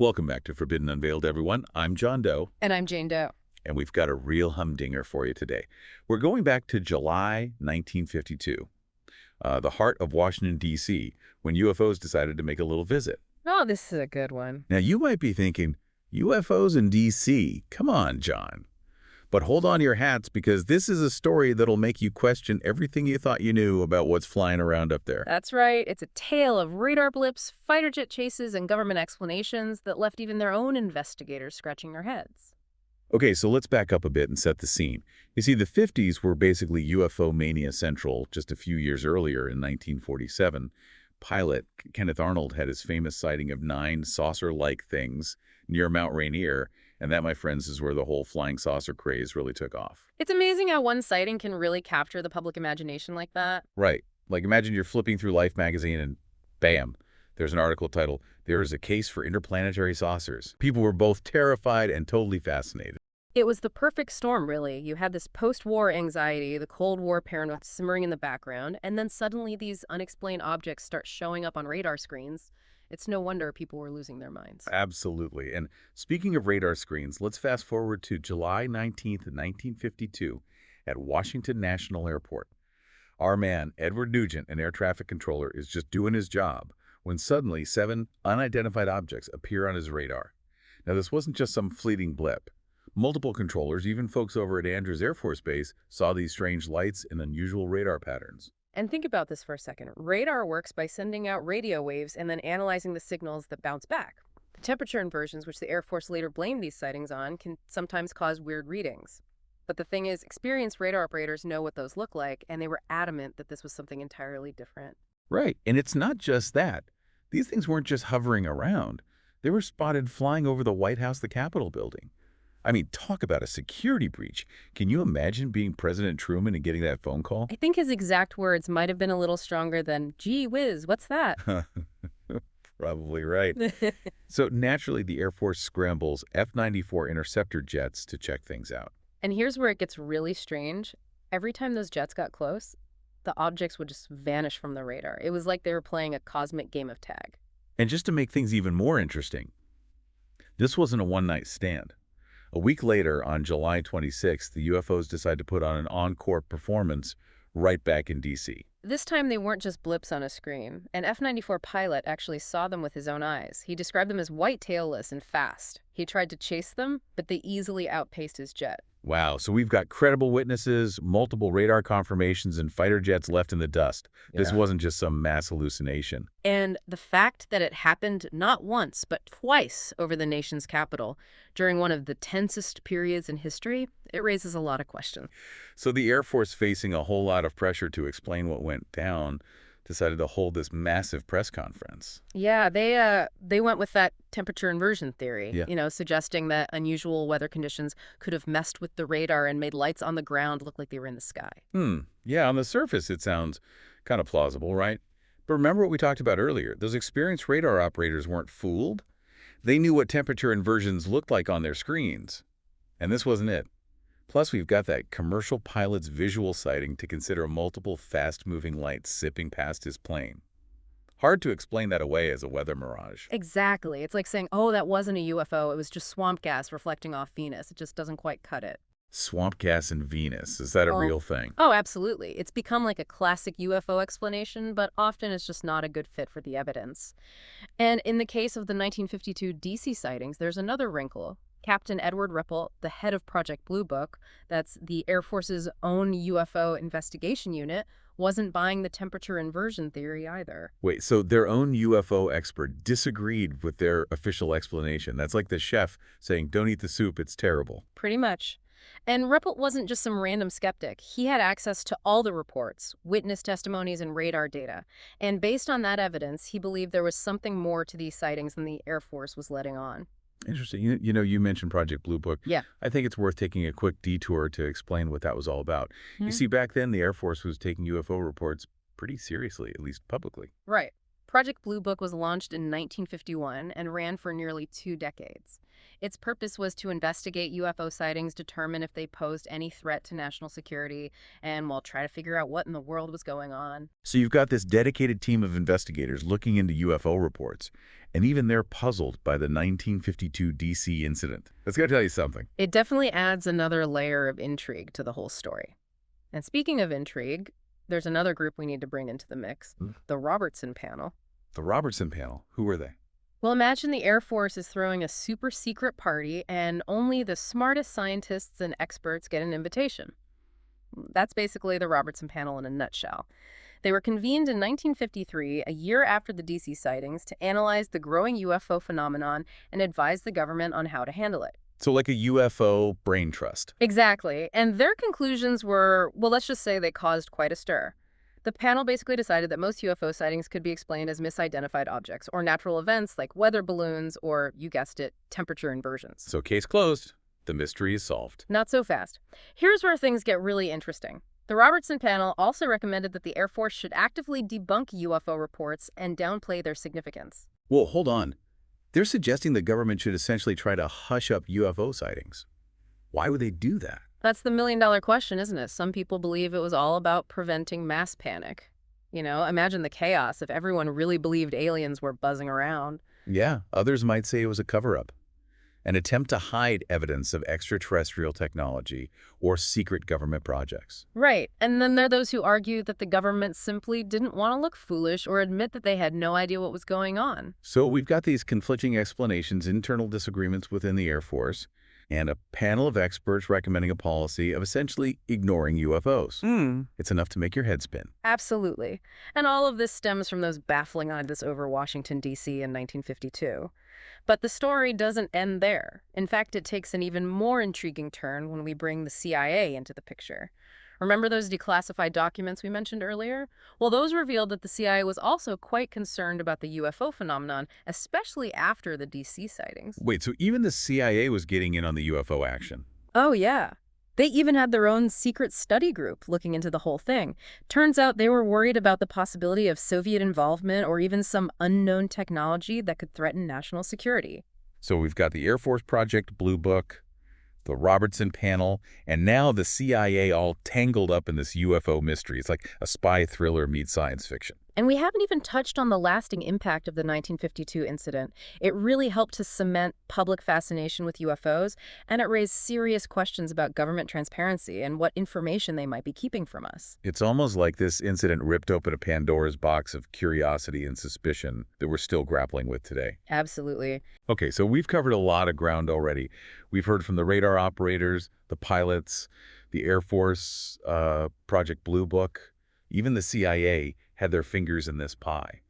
Welcome back to Forbidden Unveiled, everyone. I'm John Doe, And I'm Jane Doe. and we've got a real humdinger for you today. We're going back to July 1952, the heart of Washington, D.C., when UFOs decided to make a little visit. Oh, this is a good one. Now, you might be thinking, UFOs in D.C.? Come on, John. But hold on to your hats, because this is a story that'll make you question everything you thought you knew about what's flying around up there. That's right. It's a tale of radar blips, fighter jet chases, and government explanations that left even their own investigators scratching their heads. Okay, so let's back up a bit and set the scene. You see, the 50s were basically UFO mania central. Just a few years earlier, in 1947, pilot Kenneth Arnold had his famous sighting of 9 saucer-like things near Mount Rainier, and that, my friends, is where the whole flying saucer craze really took off. It's amazing how one sighting can really capture the public imagination like that. Right. Like, imagine you're flipping through Life magazine and bam, there's an article titled, "There is a Case for Interplanetary Saucers." People were both terrified and totally fascinated. It was the perfect storm, really. You had this post-war anxiety, the Cold War paranoia simmering in the background, and then suddenly these unexplained objects start showing up on radar screens. It's no wonder people were losing their minds. Absolutely. And speaking of radar screens, let's fast forward to July 19th, 1952 at Washington National Airport. Our man, Edward Nugent, an air traffic controller, is just doing his job when suddenly 7 unidentified objects appear on his radar. Now, this wasn't just some fleeting blip. Multiple controllers, even folks over at Andrews Air Force Base, saw these strange lights and unusual radar patterns. And think about this for a second. Radar works by sending out radio waves and then analyzing the signals that bounce back. The temperature inversions, which the Air Force later blamed these sightings on, can sometimes cause weird readings. But the thing is, experienced radar operators know what those look like, and they were adamant that this was something entirely different. Right. And it's not just that. These things weren't just hovering around. They were spotted flying over the White House, the Capitol building. I mean, talk about a security breach. Can you imagine being President Truman and getting that phone call? I think his exact words might have been a little stronger than, "Gee whiz, what's that?" Probably right. So naturally, the Air Force scrambles F-94 interceptor jets to check things out. And here's where it gets really strange. Every time those jets got close, the objects would just vanish from the radar. It was like they were playing a cosmic game of tag. And just to make things even more interesting, this wasn't a one-night stand. A week later, on July 26th, the UFOs decide to put on an encore performance right back in D.C. This time they weren't just blips on a screen. An F-94 pilot actually saw them with his own eyes. He described them as white tailless and fast. He tried to chase them, but they easily outpaced his jet. Wow, so we've got credible witnesses, multiple radar confirmations, and fighter jets left in the dust. This wasn't just some mass hallucination. And the fact that it happened not once, but twice over the nation's capital during one of the tensest periods in history, it raises a lot of questions. So the Air Force, facing a whole lot of pressure to explain what went down, decided to hold this massive press conference. Yeah, they went with that temperature inversion theory, Yeah. Suggesting that unusual weather conditions could have messed with the radar and made lights on the ground look like they were in the sky. Yeah, on the surface it sounds kind of plausible, right? But remember what we talked about earlier. Those experienced radar operators weren't fooled. They knew what temperature inversions looked like on their screens. And this wasn't it. Plus, we've got that commercial pilot's visual sighting to consider multiple fast-moving lights zipping past his plane. Hard to explain that away as a weather mirage. Exactly. It's like saying, oh, that wasn't a UFO. It was just swamp gas reflecting off Venus. It just doesn't quite cut it. Swamp gas and Venus. Is that a real thing? Oh, absolutely. It's become like a classic UFO explanation, but often it's just not a good fit for the evidence. And in the case of the 1952 DC sightings, there's another wrinkle. Captain Edward Ripple, the head of Project Blue Book, that's the Air Force's own UFO investigation unit, wasn't buying the temperature inversion theory either. Wait, so their own UFO expert disagreed with their official explanation. That's like the chef saying, "Don't eat the soup, it's terrible." Pretty much. And Ripple wasn't just some random skeptic. He had access to all the reports, witness testimonies, and radar data. And based on that evidence, he believed there was something more to these sightings than the Air Force was letting on. Interesting. You mentioned Project Blue Book. Yeah. I think it's worth taking a quick detour to explain what that was all about. You see, back then, the Air Force was taking UFO reports pretty seriously, at least publicly. Right. Project Blue Book was launched in 1951 and ran for nearly 2 decades. Its purpose was to investigate UFO sightings, determine if they posed any threat to national security, and, well, try to figure out what in the world was going on. So you've got this dedicated team of investigators looking into UFO reports, and even they're puzzled by the 1952 D.C. incident. That's got to tell you something. It definitely adds another layer of intrigue to the whole story. And speaking of intrigue, there's another group we need to bring into the mix, the Robertson panel. The Robertson panel, who were they? Well, imagine the Air Force is throwing a super secret party and only the smartest scientists and experts get an invitation. That's basically the Robertson panel in a nutshell. They were convened in 1953, a year after the D.C. sightings, to analyze the growing UFO phenomenon and advise the government on how to handle it. So like a UFO brain trust. Exactly. And their conclusions were, well, let's just say they caused quite a stir. The panel basically decided that most UFO sightings could be explained as misidentified objects or natural events like weather balloons or, you guessed it, temperature inversions. So case closed. The mystery is solved. Not so fast. Here's where things get really interesting. The Robertson panel also recommended that the Air Force should actively debunk UFO reports and downplay their significance. Well, hold on. They're suggesting the government should essentially try to hush up UFO sightings. Why would they do that? That's the million-dollar question, isn't it? Some people believe it was all about preventing mass panic. You know, imagine the chaos if everyone really believed aliens were buzzing around. Yeah, others might say it was a cover-up. An attempt to hide evidence of extraterrestrial technology or secret government projects. Right. And then there are those who argue that the government simply didn't want to look foolish or admit that they had no idea what was going on. So we've got these conflicting explanations, internal disagreements within the Air Force, and a panel of experts recommending a policy of essentially ignoring UFOs. It's enough to make your head spin. Absolutely. And all of this stems from those baffling odds over Washington, D.C. in 1952. But the story doesn't end there. In fact, it takes an even more intriguing turn when we bring the CIA into the picture. Remember those declassified documents we mentioned earlier? Well, those revealed that the CIA was also quite concerned about the UFO phenomenon, especially after the D.C. sightings. Wait, so even the CIA was getting in on the UFO action? Oh, yeah. They even had their own secret study group looking into the whole thing. Turns out they were worried about the possibility of Soviet involvement or even some unknown technology that could threaten national security. So we've got the Air Force Project Blue Book, the Robertson panel, and now the CIA all tangled up in this UFO mystery. It's like a spy thriller meets science fiction. And we haven't even touched on the lasting impact of the 1952 incident. It really helped to cement public fascination with UFOs, and it raised serious questions about government transparency and what information they might be keeping from us. It's almost like this incident ripped open a Pandora's box of curiosity and suspicion that we're still grappling with today. Absolutely. Okay, so we've covered a lot of ground already. We've heard from the radar operators, the pilots, the Air Force, Project Blue Book, even the CIA had their fingers in this pie.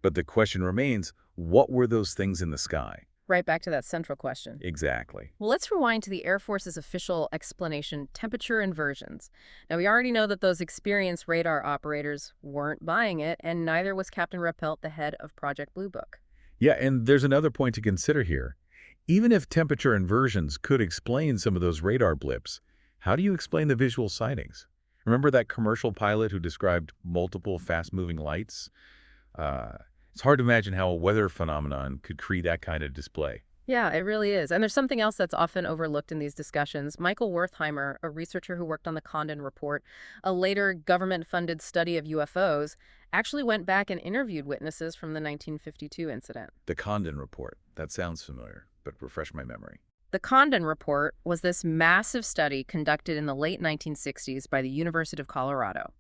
But the question remains, what were those things in the sky? Right back to that central question. Exactly. Well, let's rewind to the Air Force's official explanation, temperature inversions. Now, we already know that those experienced radar operators weren't buying it, and neither was Captain Rappelt, the head of Project Blue Book. Yeah, and there's another point to consider here. Even if temperature inversions could explain some of those radar blips, how do you explain the visual sightings? Remember that commercial pilot who described multiple fast-moving lights? It's hard to imagine how a weather phenomenon could create that kind of display. Yeah, it really is. And there's something else that's often overlooked in these discussions. Michael Wertheimer, a researcher who worked on the Condon Report, a later government-funded study of UFOs, actually went back and interviewed witnesses from the 1952 incident. The Condon Report. That sounds familiar, but refresh my memory. The Condon Report was this massive study conducted in the late 1960s by the University of Colorado.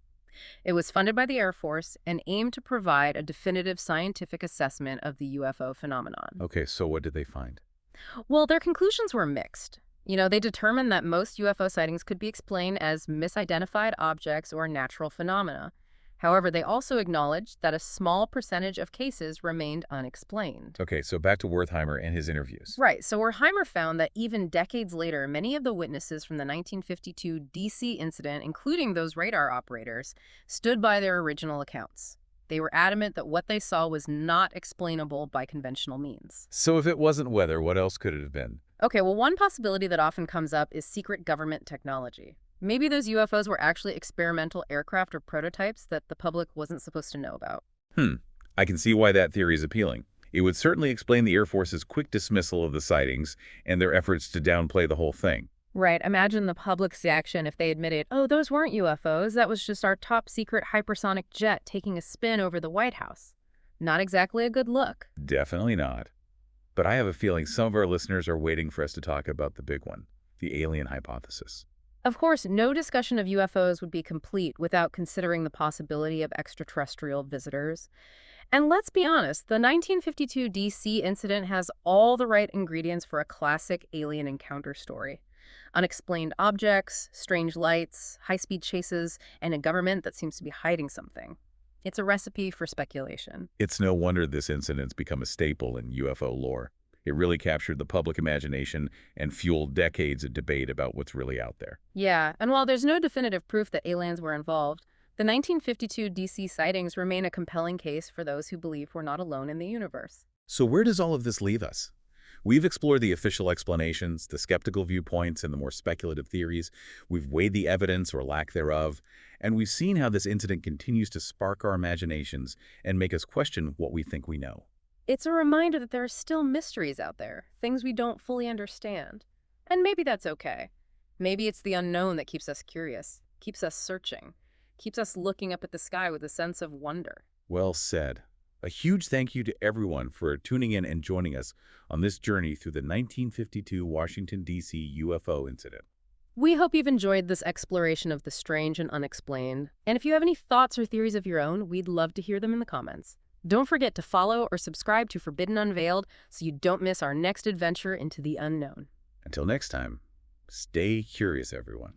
It was funded by the Air Force and aimed to provide a definitive scientific assessment of the UFO phenomenon. Okay, so what did they find? Well, their conclusions were mixed. They determined that most UFO sightings could be explained as misidentified objects or natural phenomena. However, they also acknowledged that a small percentage of cases remained unexplained. Okay, so back to Wertheimer and his interviews. Right, so Wertheimer found that even decades later, many of the witnesses from the 1952 D.C. incident, including those radar operators, stood by their original accounts. They were adamant that what they saw was not explainable by conventional means. So if it wasn't weather, what else could it have been? Okay, well, one possibility that often comes up is secret government technology. Maybe those UFOs were actually experimental aircraft or prototypes that the public wasn't supposed to know about. I can see why that theory is appealing. It would certainly explain the Air Force's quick dismissal of the sightings and their efforts to downplay the whole thing. Right, imagine the public's reaction if they admitted, oh, those weren't UFOs, that was just our top secret hypersonic jet taking a spin over the White House. Not exactly a good look. Definitely not. But I have a feeling some of our listeners are waiting for us to talk about the big one, the alien hypothesis. Of course, no discussion of UFOs would be complete without considering the possibility of extraterrestrial visitors. And let's be honest, the 1952 DC incident has all the right ingredients for a classic alien encounter story. Unexplained objects, strange lights, high-speed chases, and a government that seems to be hiding something. It's a recipe for speculation. It's no wonder this incident's become a staple in UFO lore. It really captured the public imagination and fueled decades of debate about what's really out there. Yeah, and while there's no definitive proof that aliens were involved, the 1952 DC sightings remain a compelling case for those who believe we're not alone in the universe. So where does all of this leave us? We've explored the official explanations, the skeptical viewpoints, and the more speculative theories. We've weighed the evidence or lack thereof, and we've seen how this incident continues to spark our imaginations and make us question what we think we know. It's a reminder that there are still mysteries out there, things we don't fully understand. And maybe that's okay. Maybe it's the unknown that keeps us curious, keeps us searching, keeps us looking up at the sky with a sense of wonder. Well said. A huge thank you to everyone for tuning in and joining us on this journey through the 1952 Washington, D.C. UFO incident. We hope you've enjoyed this exploration of the strange and unexplained. And if you have any thoughts or theories of your own, we'd love to hear them in the comments. Don't forget to follow or subscribe to Forbidden Unveiled so you don't miss our next adventure into the unknown. Until next time, stay curious, everyone.